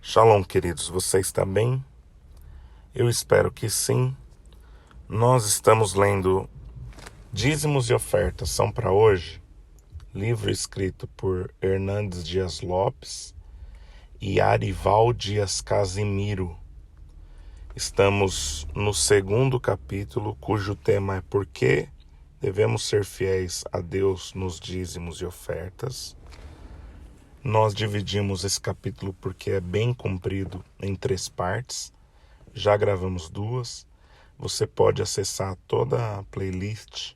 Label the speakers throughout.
Speaker 1: Shalom, queridos, você está bem? Eu espero que sim. Nós estamos lendo Dízimos e Ofertas São para Hoje, livro escrito por Hernandes Dias Lopes e Arival Dias Casimiro. Estamos no segundo capítulo, cujo tema é Por que devemos ser fiéis a Deus nos dízimos e ofertas. Nós dividimos esse capítulo porque é bem comprido em 3 partes. Já gravamos 2. Você pode acessar toda a playlist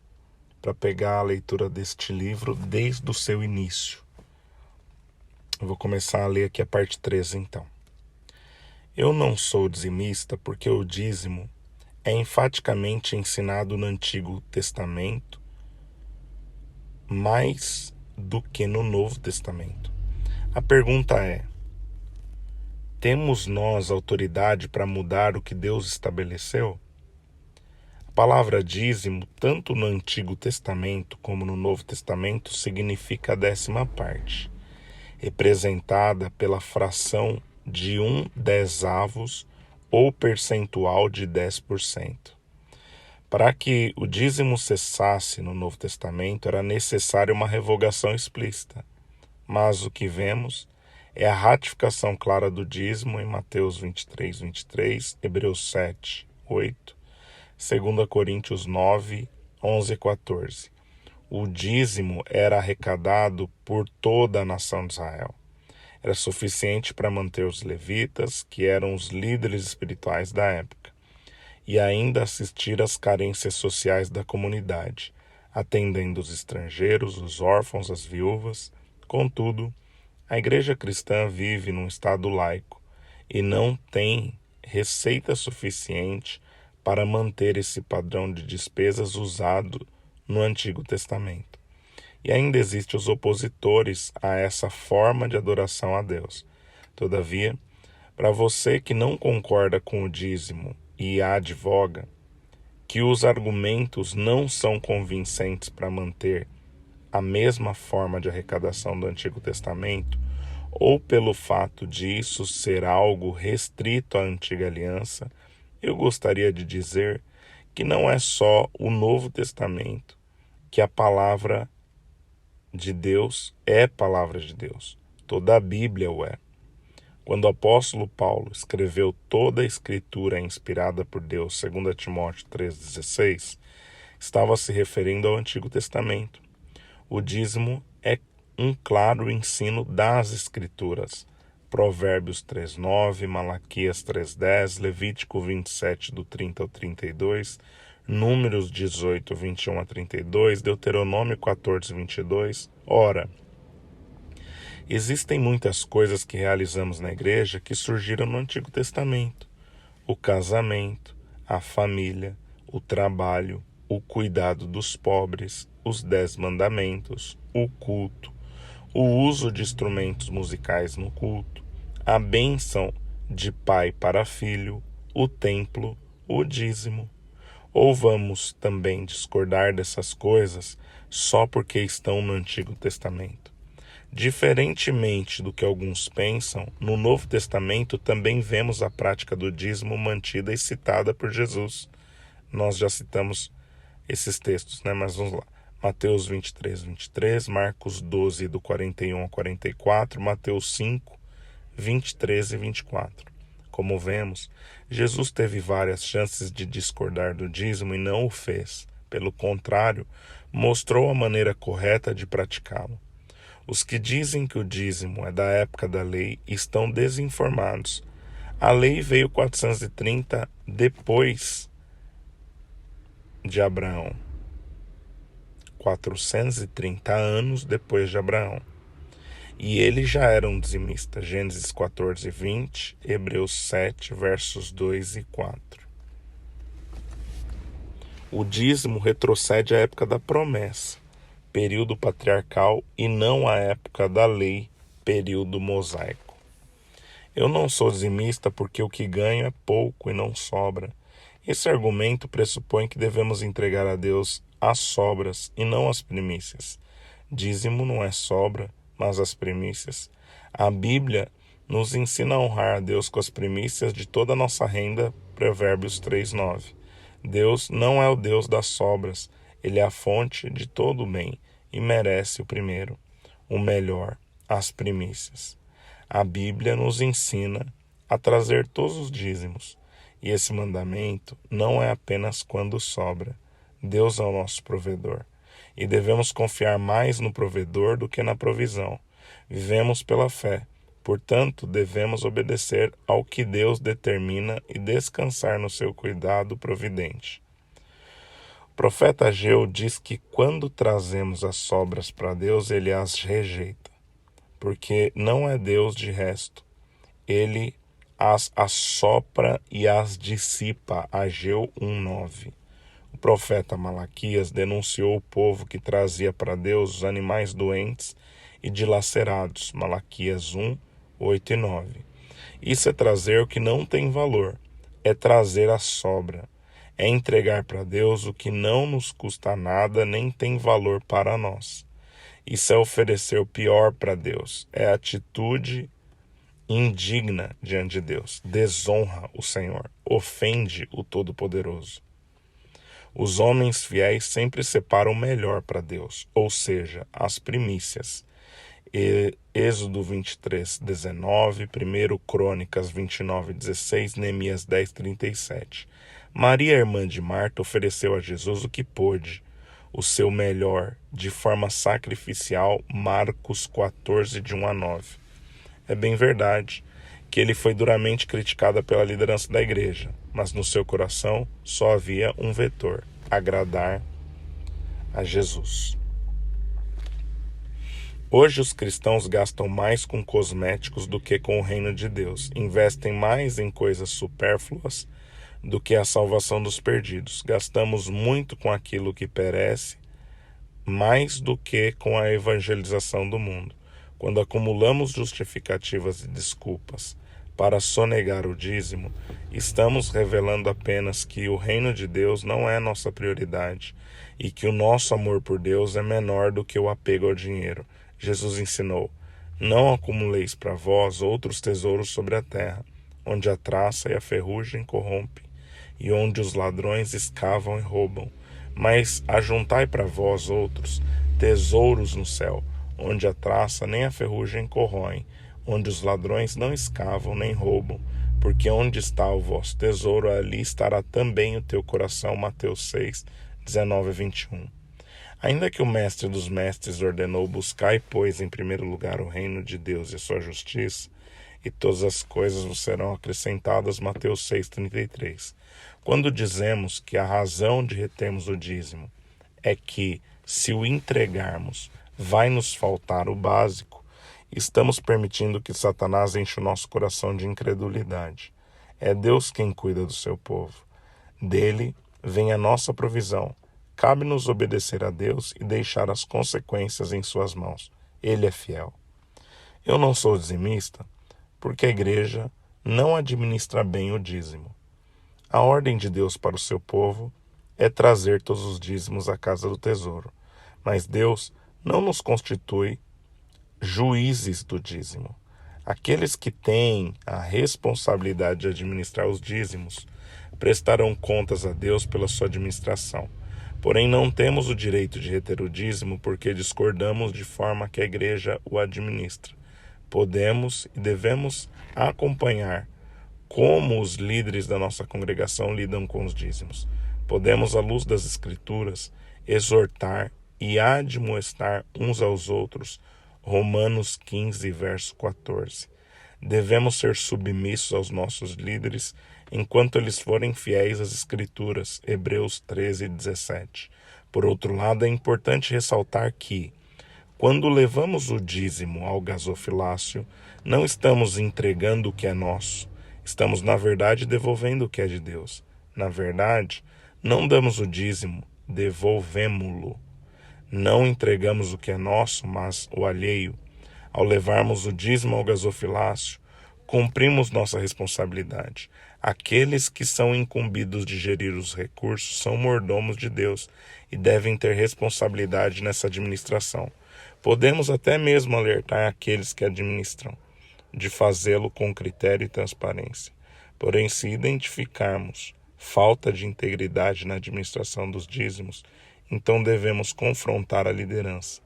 Speaker 1: para pegar a leitura deste livro desde o seu início. Eu vou começar a ler aqui a parte 3, então. Eu não sou dizimista porque o dízimo é enfaticamente ensinado no Antigo Testamento mais do que no Novo Testamento. A pergunta é: temos nós autoridade para mudar o que Deus estabeleceu? A palavra dízimo, tanto no Antigo Testamento como no Novo Testamento, significa a 10ª parte, representada pela fração de 1/10 ou percentual de 10%. Para que o dízimo cessasse no Novo Testamento, era necessária uma revogação explícita. Mas o que vemos é a ratificação clara do dízimo em Mateus 23, Hebreus 7, 8, 2 Coríntios 9, 11 e 14. O dízimo era arrecadado por toda a nação de Israel. Era suficiente para manter os levitas, que eram os líderes espirituais da época, e ainda assistir às carências sociais da comunidade, atendendo os estrangeiros, os órfãos, as viúvas. Contudo, a igreja cristã vive num estado laico e não tem receita suficiente para manter esse padrão de despesas usado no Antigo Testamento. E ainda existem os opositores a essa forma de adoração a Deus. Todavia, para você que não concorda com o dízimo e advoga que os argumentos não são convincentes para manter a mesma forma de arrecadação do Antigo Testamento, ou pelo fato de isso ser algo restrito à Antiga Aliança, eu gostaria de dizer que não é só o Novo Testamento que a palavra de Deus é palavra de Deus. Toda a Bíblia o é. Quando o apóstolo Paulo escreveu toda a Escritura inspirada por Deus, 2 Timóteo 3,16, estava se referindo ao Antigo Testamento. O dízimo é um claro ensino das Escrituras. Provérbios 3,9, Malaquias 3,10, Levítico 27, do 30 ao 32, Números 18, 21 a 32, Deuteronômio 14, 22. Ora, existem muitas coisas que realizamos na igreja que surgiram no Antigo Testamento. O casamento, a família, o trabalho, o cuidado dos pobres, os 10 mandamentos, o culto, o uso de instrumentos musicais no culto, a bênção de pai para filho, o templo, o dízimo. Ou vamos também discordar dessas coisas só porque estão no Antigo Testamento? Diferentemente do que alguns pensam, no Novo Testamento também vemos a prática do dízimo mantida e citada por Jesus. Nós já citamos esses textos, mas vamos lá. Mateus 23, 23, Marcos 12, do 41 ao 44, Mateus 5, 23 e 24. Como vemos, Jesus teve várias chances de discordar do dízimo e não o fez. Pelo contrário, mostrou a maneira correta de praticá-lo. Os que dizem que o dízimo é da época da lei estão desinformados. A lei veio 430 depois de Abraão. 430 anos depois de Abraão. E ele já era um dizimista. Gênesis 14, 20, Hebreus 7, versos 2 e 4. O dízimo retrocede à época da promessa, período patriarcal, e não à época da lei, período mosaico. Eu não sou dizimista porque o que ganho é pouco e não sobra. Esse argumento pressupõe que devemos entregar a Deus as sobras e não as primícias. Dízimo não é sobra, mas as primícias. A Bíblia nos ensina a honrar a Deus com as primícias de toda a nossa renda, Provérbios 3:9. Deus não é o Deus das sobras, Ele é a fonte de todo o bem e merece o primeiro, o melhor, as primícias. A Bíblia nos ensina a trazer todos os dízimos, e esse mandamento não é apenas quando sobra. Deus é o nosso provedor, e devemos confiar mais no provedor do que na provisão. Vivemos pela fé, portanto, devemos obedecer ao que Deus determina e descansar no seu cuidado providente. O profeta Ageu diz que quando trazemos as sobras para Deus, ele as rejeita, porque não é Deus de resto. Ele as assopra e as dissipa. Ageu 1:9. O profeta Malaquias denunciou o povo que trazia para Deus os animais doentes e dilacerados. Malaquias 1:8 e 9. Isso é trazer o que não tem valor, é trazer a sobra, é entregar para Deus o que não nos custa nada nem tem valor para nós. Isso é oferecer o pior para Deus, é atitude indigna diante de Deus, desonra o Senhor, ofende o Todo-Poderoso. Os homens fiéis sempre separam o melhor para Deus, ou seja, as primícias. Êxodo 23:19, 1 Crônicas 29:16, Neemias 10:37. Maria, irmã de Marta, ofereceu a Jesus o que pôde, o seu melhor, de forma sacrificial, Marcos 14:1-9. É bem verdade que ele foi duramente criticado pela liderança da igreja, mas no seu coração só havia um vetor: agradar a Jesus. Hoje os cristãos gastam mais com cosméticos do que com o reino de Deus, investem mais em coisas supérfluas do que a salvação dos perdidos. Gastamos muito com aquilo que perece, mais do que com a evangelização do mundo. Quando acumulamos justificativas e desculpas para sonegar o dízimo, estamos revelando apenas que o reino de Deus não é nossa prioridade e que o nosso amor por Deus é menor do que o apego ao dinheiro. Jesus ensinou: não acumuleis para vós outros tesouros sobre a terra, onde a traça e a ferrugem corrompem, e onde os ladrões escavam e roubam. Mas ajuntai para vós outros tesouros no céu, onde a traça nem a ferrugem corroem, onde os ladrões não escavam nem roubam, porque onde está o vosso tesouro, ali estará também o teu coração. Mateus 6:19-21. Ainda que o mestre dos mestres ordenou: buscai, pois, em primeiro lugar o reino de Deus e a sua justiça, e todas as coisas vos serão acrescentadas, Mateus 6:33. Quando dizemos que a razão de retermos o dízimo é que, se o entregarmos, vai nos faltar o básico, estamos permitindo que Satanás enche o nosso coração de incredulidade. É Deus quem cuida do seu povo. Dele vem a nossa provisão. Cabe-nos obedecer a Deus e deixar as consequências em suas mãos. Ele é fiel. Eu não sou dizimista porque a igreja não administra bem o dízimo. A ordem de Deus para o seu povo é trazer todos os dízimos à casa do tesouro. Mas Deus não nos constitui juízes do dízimo. Aqueles que têm a responsabilidade de administrar os dízimos prestarão contas a Deus pela sua administração. Porém, não temos o direito de reter o dízimo porque discordamos de forma que a igreja o administra. Podemos e devemos acompanhar como os líderes da nossa congregação lidam com os dízimos. Podemos, à luz das Escrituras, exortar e admoestar uns aos outros. Romanos 15, verso 14. Devemos ser submissos aos nossos líderes enquanto eles forem fiéis às Escrituras. Hebreus 13:17. Por outro lado, é importante ressaltar que, quando levamos o dízimo ao gasofilácio, não estamos entregando o que é nosso. Estamos, na verdade, devolvendo o que é de Deus. Na verdade, não damos o dízimo, devolvemo-lo. Não entregamos o que é nosso, mas o alheio. Ao levarmos o dízimo ao gasofilácio, cumprimos nossa responsabilidade. Aqueles que são incumbidos de gerir os recursos são mordomos de Deus e devem ter responsabilidade nessa administração. Podemos até mesmo alertar aqueles que administram. de fazê-lo com critério e transparência. Porém, se identificarmos falta de integridade na administração dos dízimos, então devemos confrontar a liderança.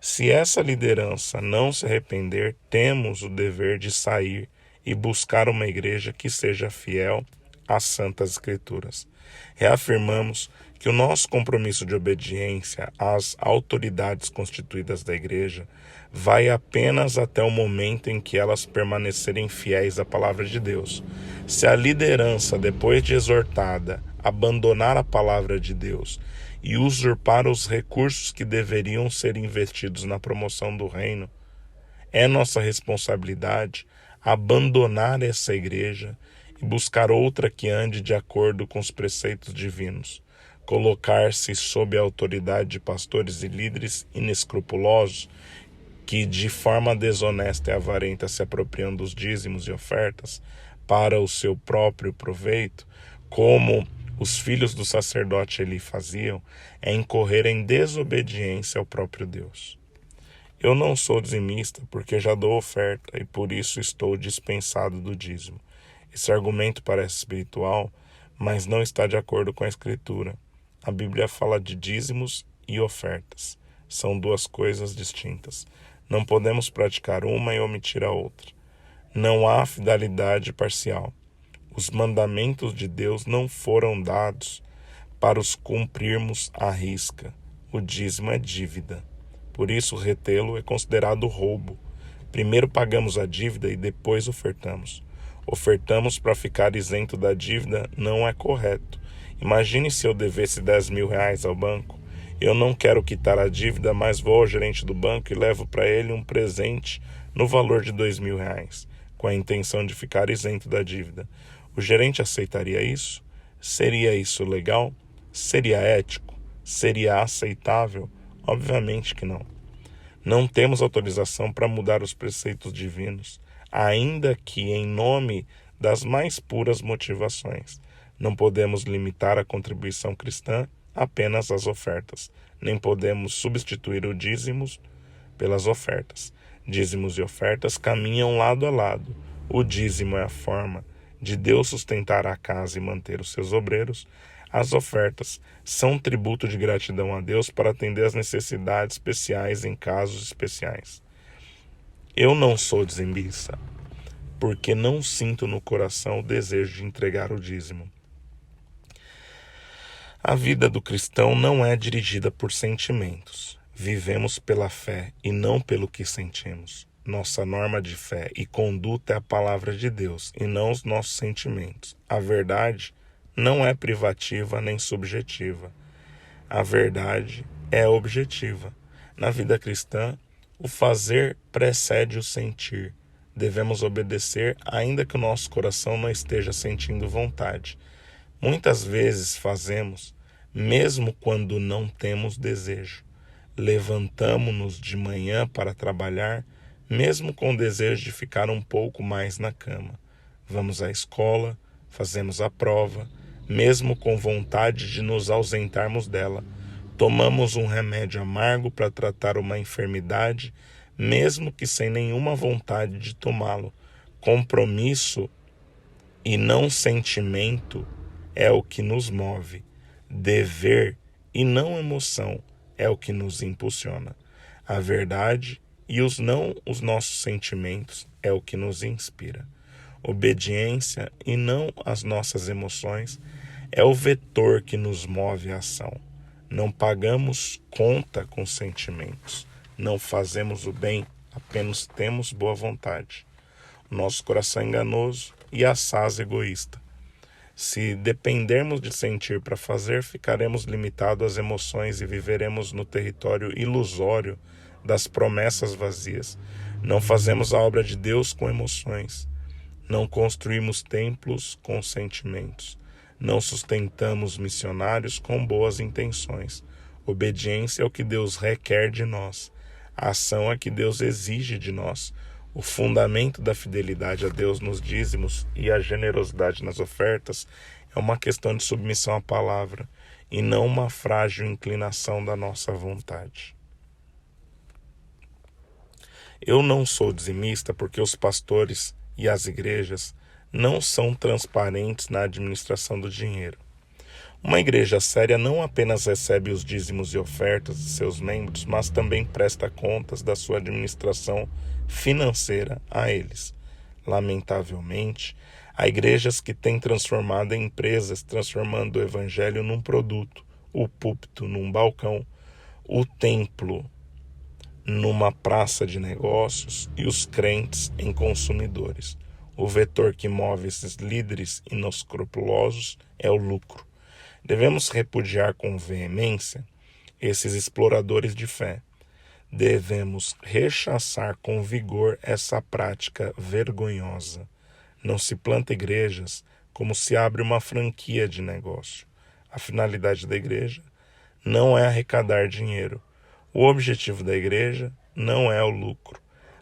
Speaker 1: Se essa liderança não se arrepender, temos o dever de sair e buscar uma igreja que seja fiel às Santas Escrituras. Reafirmamos que o nosso compromisso de obediência às autoridades constituídas da igreja vai apenas até o momento em que elas permanecerem fiéis à palavra de Deus. Se a liderança, depois de exortada, abandonar a palavra de Deus e usurpar os recursos que deveriam ser investidos na promoção do reino, é nossa responsabilidade abandonar essa igreja e buscar outra que ande de acordo com os preceitos divinos. Colocar-se sob a autoridade de pastores e líderes inescrupulosos que de forma desonesta e avarenta se apropriam dos dízimos e ofertas para o seu próprio proveito, como os filhos do sacerdote Eli faziam, é incorrer em desobediência ao próprio Deus. Eu não sou dizimista porque já dou oferta e por isso estou dispensado do dízimo. Esse argumento parece espiritual, mas não está de acordo com a Escritura. A Bíblia fala de dízimos e ofertas. São duas coisas distintas. Não podemos praticar uma e omitir a outra. Não há fidelidade parcial. Os mandamentos de Deus não foram dados para os cumprirmos à risca. O dízimo é dívida. Por isso, retê-lo é considerado roubo. Primeiro pagamos a dívida e depois ofertamos. Ofertamos para ficar isento da dívida não é correto. Imagine se eu devesse 10 mil reais ao banco. Eu não quero quitar a dívida, mas vou ao gerente do banco e levo para ele um presente no valor de 2 mil reais, com a intenção de ficar isento da dívida. O gerente aceitaria isso? Seria isso legal? Seria ético? Seria aceitável? Obviamente que não. Não temos autorização para mudar os preceitos divinos, ainda que em nome das mais puras motivações. Não podemos limitar a contribuição cristã apenas às ofertas, nem podemos substituir o dízimos pelas ofertas. Dízimos e ofertas caminham lado a lado. O dízimo é a forma de Deus sustentar a casa e manter os seus obreiros. As ofertas são um tributo de gratidão a Deus para atender às necessidades especiais em casos especiais. Eu não sou dizimista, porque não sinto no coração o desejo de entregar o dízimo. A vida do cristão não é dirigida por sentimentos. Vivemos pela fé e não pelo que sentimos. Nossa norma de fé e conduta é a palavra de Deus e não os nossos sentimentos. A verdade não é privativa nem subjetiva. A verdade é objetiva. Na vida cristã, o fazer precede o sentir. Devemos obedecer ainda que o nosso coração não esteja sentindo vontade. Muitas vezes fazemos, mesmo quando não temos desejo. Levantamo-nos de manhã para trabalhar, mesmo com o desejo de ficar um pouco mais na cama. Vamos à escola, fazemos a prova, mesmo com vontade de nos ausentarmos dela. Tomamos um remédio amargo para tratar uma enfermidade, mesmo que sem nenhuma vontade de tomá-lo. Compromisso e não sentimento é o que nos move. Dever e não emoção é o que nos impulsiona. A verdade e os nossos sentimentos é o que nos inspira. Obediência e não as nossas emoções é o vetor que nos move à ação. Não pagamos conta com sentimentos. Não fazemos o bem, apenas temos boa vontade. O nosso coração é enganoso e assaz egoísta. Se dependermos de sentir para fazer, ficaremos limitados às emoções e viveremos no território ilusório das promessas vazias. Não fazemos a obra de Deus com emoções. Não construímos templos com sentimentos. Não sustentamos missionários com boas intenções. Obediência é o que Deus requer de nós. A ação é que Deus exige de nós. O fundamento da fidelidade a Deus nos dízimos e a generosidade nas ofertas é uma questão de submissão à palavra e não uma frágil inclinação da nossa vontade. Eu não sou dizimista porque os pastores e as igrejas não são transparentes na administração do dinheiro. Uma igreja séria não apenas recebe os dízimos e ofertas de seus membros, mas também presta contas da sua administração financeira a eles. Lamentavelmente, há igrejas que têm transformado em empresas, transformando o evangelho num produto, o púlpito num balcão, o templo numa praça de negócios e os crentes em consumidores. O vetor que move esses líderes inescrupulosos é o lucro. Devemos repudiar com veemência esses exploradores de fé. Devemos rechaçar com vigor essa prática vergonhosa. Não se planta igrejas como se abre uma franquia de negócio. A finalidade da igreja não é arrecadar dinheiro. O objetivo da igreja não é o lucro.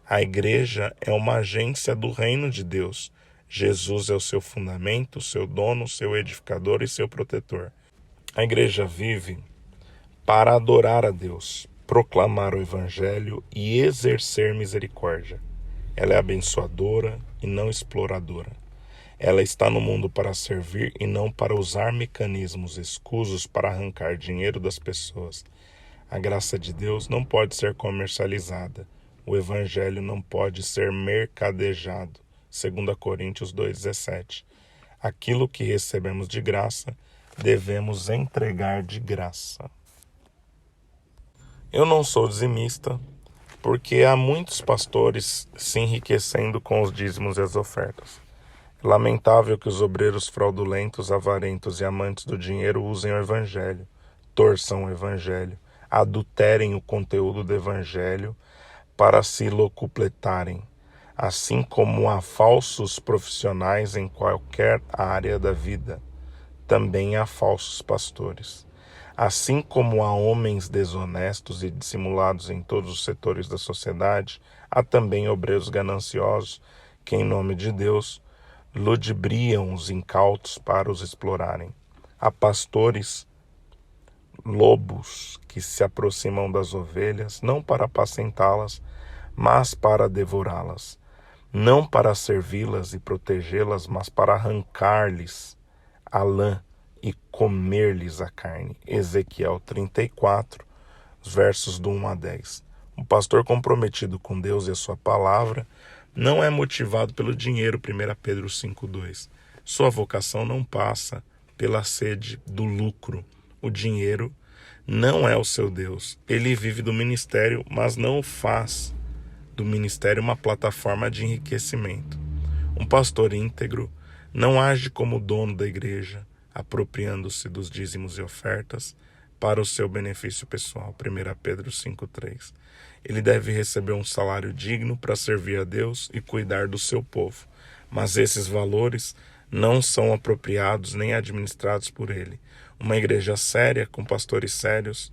Speaker 1: A igreja é uma agência do reino de Deus. Jesus é o seu fundamento, o seu dono, o seu edificador e seu protetor. A igreja vive para adorar a Deus, proclamar o evangelho e exercer misericórdia. Ela é abençoadora e não exploradora. Ela está no mundo para servir e não para usar mecanismos escusos para arrancar dinheiro das pessoas. A graça de Deus não pode ser comercializada. O evangelho não pode ser mercadejado. 2 Coríntios 2,17. Aquilo que recebemos de graça, devemos entregar de graça. Eu não sou dizimista, porque há muitos pastores se enriquecendo com os dízimos e as ofertas. É lamentável que os obreiros fraudulentos, avarentos e amantes do dinheiro usem o evangelho, torçam o evangelho, adulterem o conteúdo do evangelho para se locupletarem, assim como há falsos profissionais em qualquer área da vida, também há falsos pastores. Assim como há homens desonestos e dissimulados em todos os setores da sociedade, há também obreiros gananciosos que, em nome de Deus, ludibriam os incautos para os explorarem. Há pastores lobos que se aproximam das ovelhas, não para apacentá-las, mas para devorá-las, não para servi-las e protegê-las, mas para arrancar-lhes a lã e comer-lhes a carne. Ezequiel 34, versos do 1 a 10. Um pastor comprometido com Deus e a sua palavra não é motivado pelo dinheiro, 1 Pedro 5,2. Sua vocação não passa pela sede do lucro. O dinheiro não é o seu Deus. Ele vive do ministério, mas não faz do ministério uma plataforma de enriquecimento. Um pastor íntegro não age como dono da igreja, apropriando-se dos dízimos e ofertas para o seu benefício pessoal. 1 Pedro 5,3. Ele deve receber um salário digno para servir a Deus e cuidar do seu povo. Mas esses valores não são apropriados nem administrados por ele. Uma igreja séria, com pastores sérios,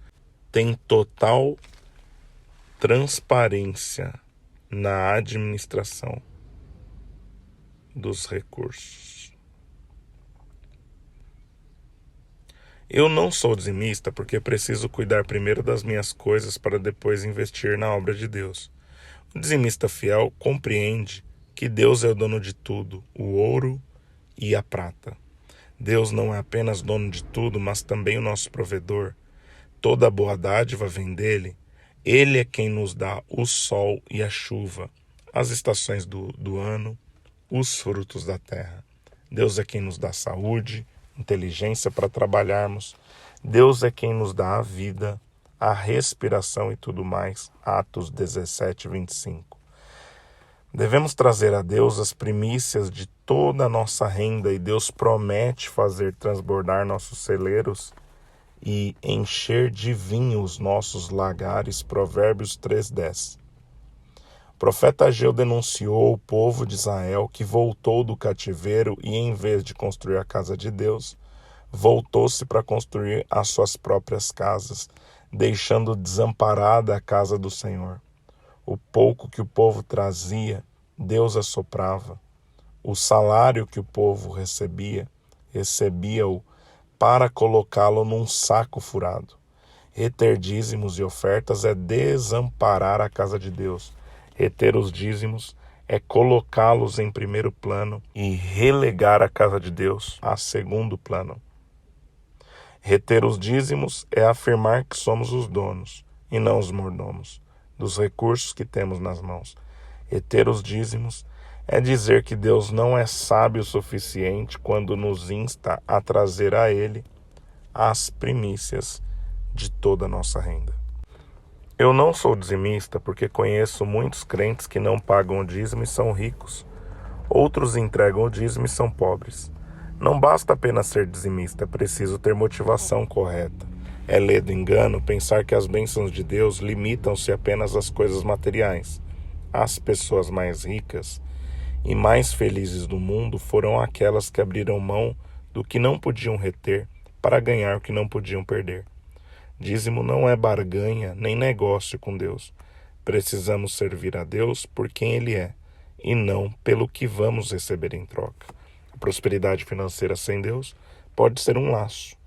Speaker 1: tem total transparência na administração dos recursos. Eu não sou dizimista porque preciso cuidar primeiro das minhas coisas para depois investir na obra de Deus. O dizimista fiel compreende que Deus é o dono de tudo, o ouro e a prata. Deus não é apenas dono de tudo, mas também o nosso provedor. Toda boa dádiva vem dele. Ele é quem nos dá o sol e a chuva, as estações do ano, os frutos da terra. Deus é quem nos dá saúde, inteligência para trabalharmos. Deus é quem nos dá a vida, a respiração e tudo mais. Atos 17, 25. Devemos trazer a Deus as primícias de toda a nossa renda e Deus promete fazer transbordar nossos celeiros e encher de vinho os nossos lagares. Provérbios 3:10. O profeta Ageu denunciou o povo de Israel que voltou do cativeiro e, em vez de construir a casa de Deus, voltou-se para construir as suas próprias casas, deixando desamparada a casa do Senhor. O pouco que o povo trazia, Deus assoprava. O salário que o povo recebia-o para colocá-lo num saco furado. Reter dízimos e ofertas é desamparar a casa de Deus. Reter os dízimos é colocá-los em primeiro plano e relegar a casa de Deus a segundo plano. Reter os dízimos é afirmar que somos os donos, e não os mordomos, dos recursos que temos nas mãos. Reter os dízimos é dizer que Deus não é sábio o suficiente quando nos insta a trazer a Ele as primícias de toda a nossa renda. Eu não sou dizimista porque conheço muitos crentes que não pagam o dízimo e são ricos. Outros entregam o dízimo e são pobres. Não basta apenas ser dizimista, é preciso ter motivação correta. É ledo engano pensar que as bênçãos de Deus limitam-se apenas às coisas materiais. As pessoas mais ricas e mais felizes do mundo foram aquelas que abriram mão do que não podiam reter para ganhar o que não podiam perder. Dízimo não é barganha nem negócio com Deus. Precisamos servir a Deus por quem Ele é, e não pelo que vamos receber em troca. A prosperidade financeira sem Deus pode ser um laço.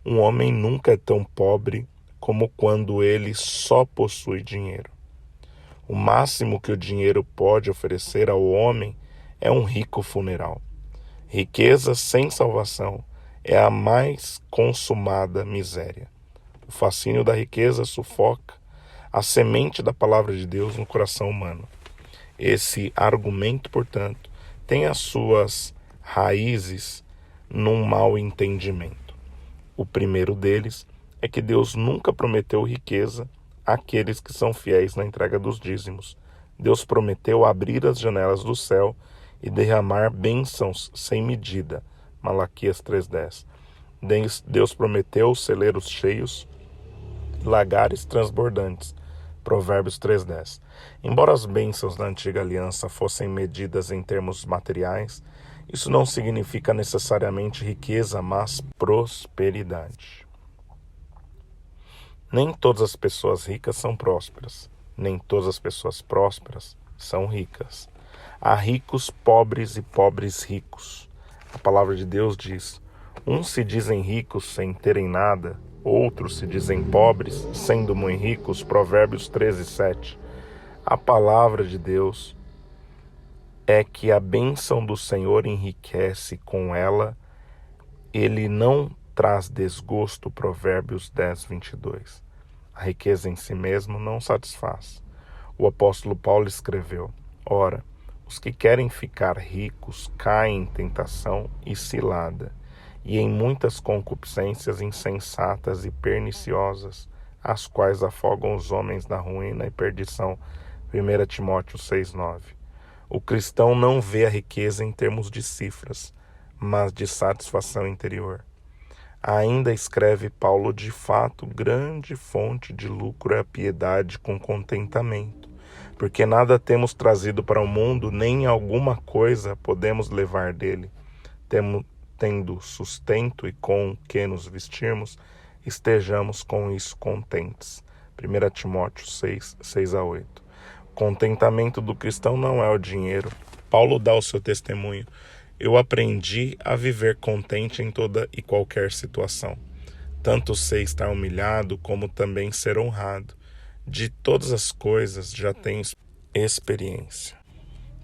Speaker 1: Um homem nunca é tão pobre como quando ele só possui dinheiro. O máximo que o dinheiro pode oferecer ao homem é um rico funeral. Riqueza sem salvação é a mais consumada miséria. O fascínio da riqueza sufoca a semente da palavra de Deus no coração humano. Esse argumento, portanto, tem as suas raízes num mau entendimento. O primeiro deles é que Deus nunca prometeu riqueza àqueles que são fiéis na entrega dos dízimos. Deus prometeu abrir as janelas do céu e derramar bênçãos sem medida. Malaquias 3:10. Deus prometeu celeiros cheios, lagares transbordantes. Provérbios 3:10. Embora as bênçãos da antiga aliança fossem medidas em termos materiais, isso não significa necessariamente riqueza, mas prosperidade. Nem todas as pessoas ricas são prósperas, nem todas as pessoas prósperas são ricas. Há ricos pobres e pobres ricos. A palavra de Deus diz: uns se dizem ricos sem terem nada, outros se dizem pobres, sendo muito ricos. Provérbios 13:7. A palavra de Deus é que a bênção do Senhor enriquece, com ela ele não traz desgosto. Provérbios 10:22. A riqueza em si mesmo não satisfaz. O apóstolo Paulo escreveu: ora, os que querem ficar ricos caem em tentação e cilada, e em muitas concupiscências insensatas e perniciosas, as quais afogam os homens na ruína e perdição. 1 Timóteo 6:9. O cristão não vê a riqueza em termos de cifras, mas de satisfação interior. Ainda escreve Paulo: de fato, grande fonte de lucro é a piedade com contentamento, porque nada temos trazido para o mundo, nem alguma coisa podemos levar dele. Tendo sustento e com que nos vestirmos, estejamos com isso contentes. 1 Timóteo 6:6-8. O contentamento do cristão não é o dinheiro. Paulo dá o seu testemunho: eu aprendi a viver contente em toda e qualquer situação. Tanto sei estar humilhado, como também ser honrado. De todas as coisas já tenho experiência,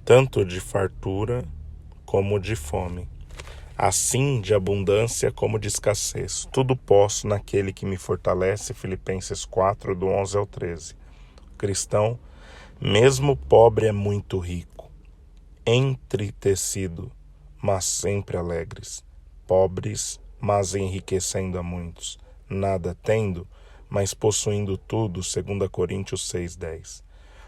Speaker 1: tanto de fartura como de fome, assim de abundância como de escassez. Tudo posso naquele que me fortalece. Filipenses 4, do 11 ao 13. O cristão, mesmo pobre, é muito rico, entristecido, mas sempre alegres, pobres, mas enriquecendo a muitos, nada tendo, mas possuindo tudo. 2 Coríntios 6:10.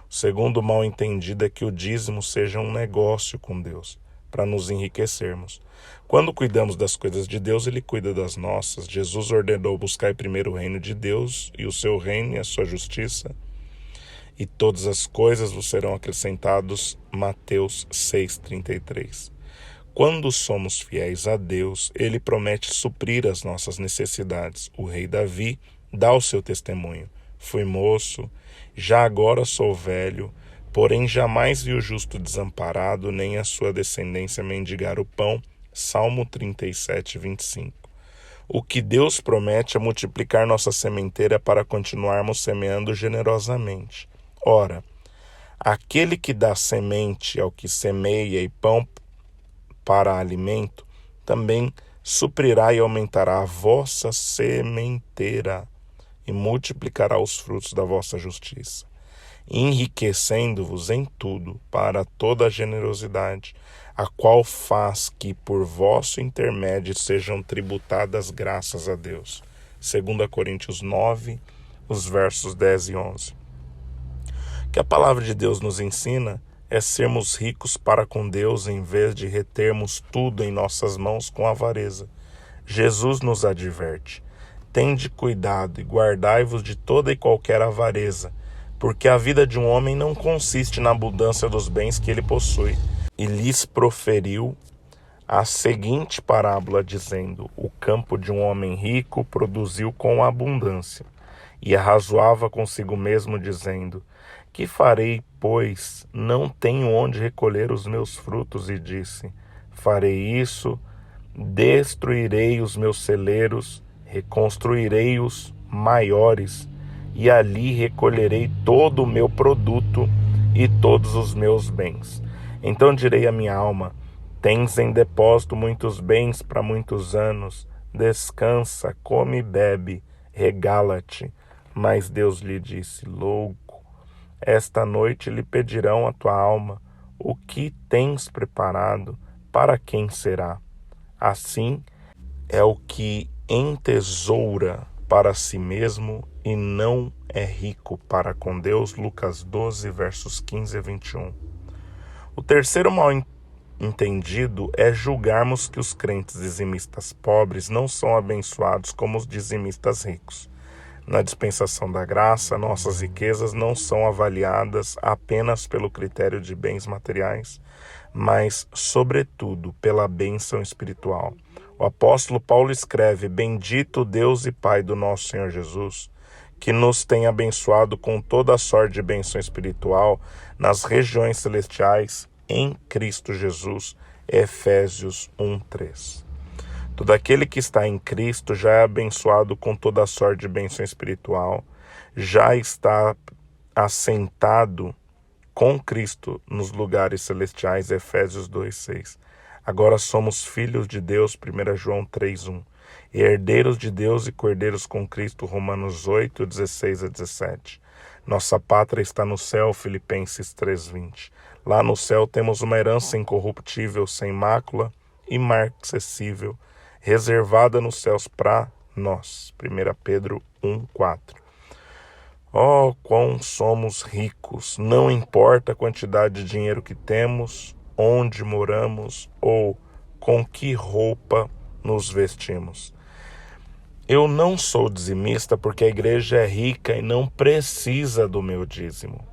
Speaker 1: O segundo mal entendido é que o dízimo seja um negócio com Deus, para nos enriquecermos. Quando cuidamos das coisas de Deus, Ele cuida das nossas. Jesus ordenou: buscar primeiro o reino de Deus e o seu reino e a sua justiça, e todas as coisas vos serão acrescentadas. Mateus 6:33. Quando somos fiéis a Deus, Ele promete suprir as nossas necessidades. O rei Davi dá o seu testemunho: fui moço, já agora sou velho, porém jamais vi o justo desamparado, nem a sua descendência mendigar o pão. Salmo 37:25. O que Deus promete é multiplicar nossa sementeira para continuarmos semeando generosamente. Ora, Aquele que dá semente ao que semeia e pão para alimento, também suprirá e aumentará a vossa sementeira e multiplicará os frutos da vossa justiça, enriquecendo-vos em tudo para toda a generosidade, a qual faz que por vosso intermédio sejam tributadas graças a Deus. 2 Coríntios 9, os versos 10 e 11. O que a palavra de Deus nos ensina é sermos ricos para com Deus em vez de retermos tudo em nossas mãos com avareza. Jesus nos adverte: tende cuidado e guardai-vos de toda e qualquer avareza, porque a vida de um homem não consiste na abundância dos bens que ele possui. E lhes proferiu a seguinte parábola, dizendo: o campo de um homem rico produziu com abundância. E arrazoava consigo mesmo, dizendo: que farei, pois não tenho onde recolher os meus frutos? E disse: farei isso, destruirei os meus celeiros, reconstruirei-os maiores, e ali recolherei todo o meu produto e todos os meus bens. Então direi à minha alma: tens em depósito muitos bens para muitos anos, descansa, come e bebe, regala-te. Mas Deus lhe disse: louco, esta noite lhe pedirão a tua alma: o que tens preparado, para quem será? Assim é o que entesoura para si mesmo e não é rico para com Deus. Lucas 12, versos 15 a 21. O terceiro mal entendido é julgarmos que os crentes dizimistas pobres não são abençoados como os dizimistas ricos. Na dispensação da graça, nossas riquezas não são avaliadas apenas pelo critério de bens materiais, mas, sobretudo, pela bênção espiritual. O apóstolo Paulo escreve: bendito Deus e Pai do nosso Senhor Jesus, que nos tem abençoado com toda a sorte de bênção espiritual nas regiões celestiais em Cristo Jesus. Efésios 1:3. Todo aquele que está em Cristo já é abençoado com toda a sorte de bênção espiritual, já está assentado com Cristo nos lugares celestiais. Efésios 2:6. Agora somos filhos de Deus. 1 João 3:1. E herdeiros de Deus e cordeiros com Cristo. Romanos 8, 16 a 17. Nossa pátria está no céu. Filipenses 3:20. Lá no céu temos uma herança incorruptível, sem mácula, imarcessível, reservada nos céus para nós. 1 Pedro 1:4. Oh, quão somos ricos! Não importa a quantidade de dinheiro que temos, onde moramos ou com que roupa nos vestimos. Eu não sou dizimista porque a igreja é rica e não precisa do meu dízimo.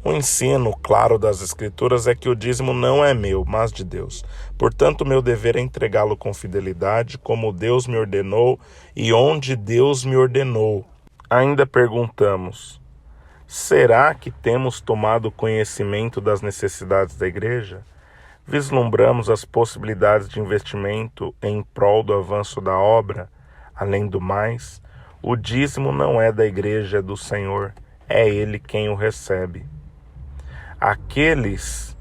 Speaker 1: O ensino claro das Escrituras é que o dízimo não é meu, mas de Deus. Portanto, meu dever é entregá-lo com fidelidade, como Deus me ordenou e onde Deus me ordenou. Ainda perguntamos: será que temos tomado conhecimento das necessidades da igreja? Vislumbramos as possibilidades de investimento em prol do avanço da obra? Além do mais, o dízimo não é da igreja, é do Senhor. É Ele quem o recebe. Aqueles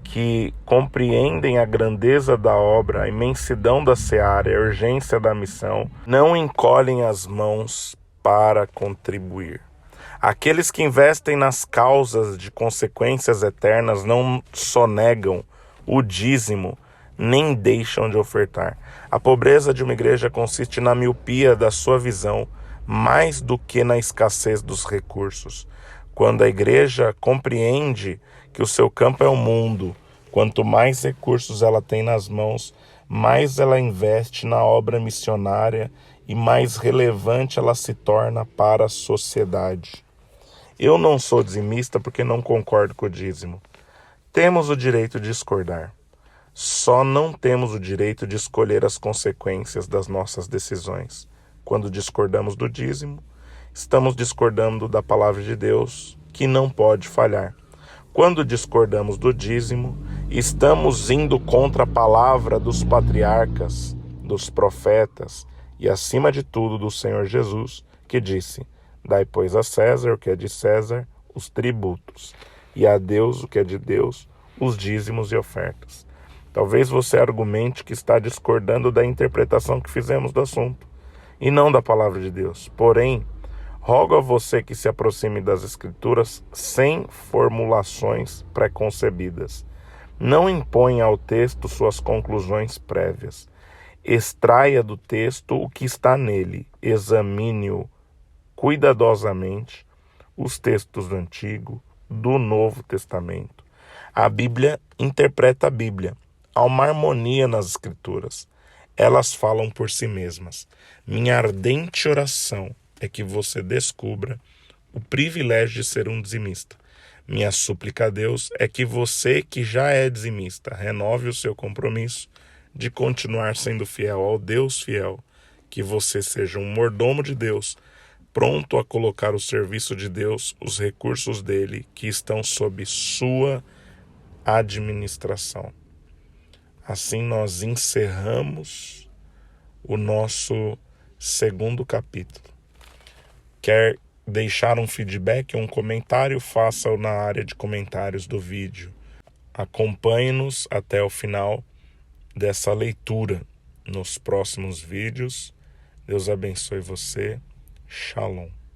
Speaker 1: que compreendem a grandeza da obra, a imensidão da seara e a urgência da missão, não encolhem as mãos para contribuir. Aqueles que investem nas causas de consequências eternas não sonegam o dízimo, nem deixam de ofertar. A pobreza de uma igreja consiste na miopia da sua visão, mais do que na escassez dos recursos. Quando a igreja compreende que o seu campo é o mundo, quanto mais recursos ela tem nas mãos, mais ela investe na obra missionária e mais relevante ela se torna para a sociedade. Eu não sou dizimista porque não concordo com o dízimo. Temos o direito de discordar. Só não temos o direito de escolher as consequências das nossas decisões. Quando discordamos do dízimo, estamos discordando da palavra de Deus, que não pode falhar. Quando discordamos do dízimo, estamos indo contra a palavra dos patriarcas, dos profetas e, acima de tudo, do Senhor Jesus, que disse: dai, pois, a César o que é de César, os tributos, e a Deus o que é de Deus, os dízimos e ofertas. Talvez você argumente que está discordando da interpretação que fizemos do assunto, e não da palavra de Deus. Porém, rogo a você que se aproxime das Escrituras sem formulações preconcebidas. Não imponha ao texto suas conclusões prévias. Extraia do texto o que está nele. Examine-o cuidadosamente, os textos do Antigo, do Novo Testamento. A Bíblia interpreta a Bíblia. Há uma harmonia nas Escrituras. Elas falam por si mesmas. Minha ardente oração é que você descubra o privilégio de ser um dizimista. Minha súplica a Deus é que você, que já é dizimista, renove o seu compromisso de continuar sendo fiel ao Deus fiel, que você seja um mordomo de Deus, pronto a colocar ao serviço de Deus os recursos dele que estão sob sua administração. Assim nós encerramos o nosso segundo capítulo. Quer deixar um feedback, um comentário? Faça-o na área de comentários do vídeo. Acompanhe-nos até o final dessa leitura nos próximos vídeos. Deus abençoe você. Shalom.